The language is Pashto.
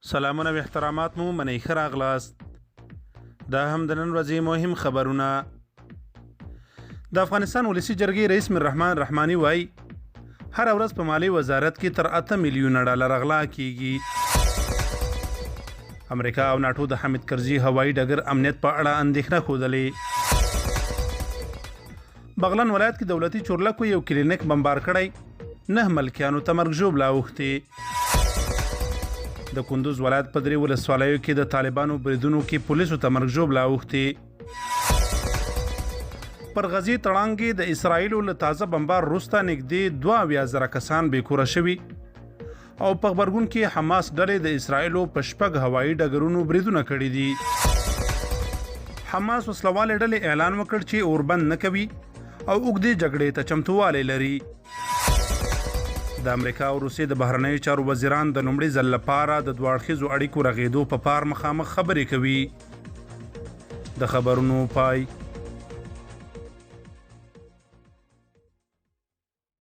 سلامونه و احترامات مو منی ښه راغلاست. دا هم د نن ورځې مهم خبرونه. د افغانستان ولسي جرګې رئیس میر رحمان رحماني وایي هر ورځ په مالی وزارت کې تر 8 میلیونه ډالر غلا کیږي. امریکا او ناټو د حامد کرزي هوایي ډګر امنیت په اړه اندېښنه ښودلې. بغلان ولایت کې دولتي چورلکو یو کلینیک بمبار کړی، 9 ملکیانو ته مرګ ژوبله اوښتې. د کندوز ولایت په 3 ولسوالیو کې د طالبانو بریدونو کې پولیسو ته مرګ ژوبله اوښتې. پر غزې تړانګې د اسرائیلو له تازه بمبار وروسته نږدې 22,000 کسان بېکوره شوي او په غبرګون کې حماس ډلې د اسرائیلو په 6 هوایي ډګرونو بریدونه کړي دي. حماس وسلوالې ډلې اعلان وکړ چې اوربند نه کوي او اوږدې جګړې ته چمتووالی لري. د امریکا او روسیې د بهرنیو چارو وزیران د لومړي ځل لپاره د دوه اړخیزو اړیکو رغېدو په پار مخامخ خبرې کوي. د خبرونو پای.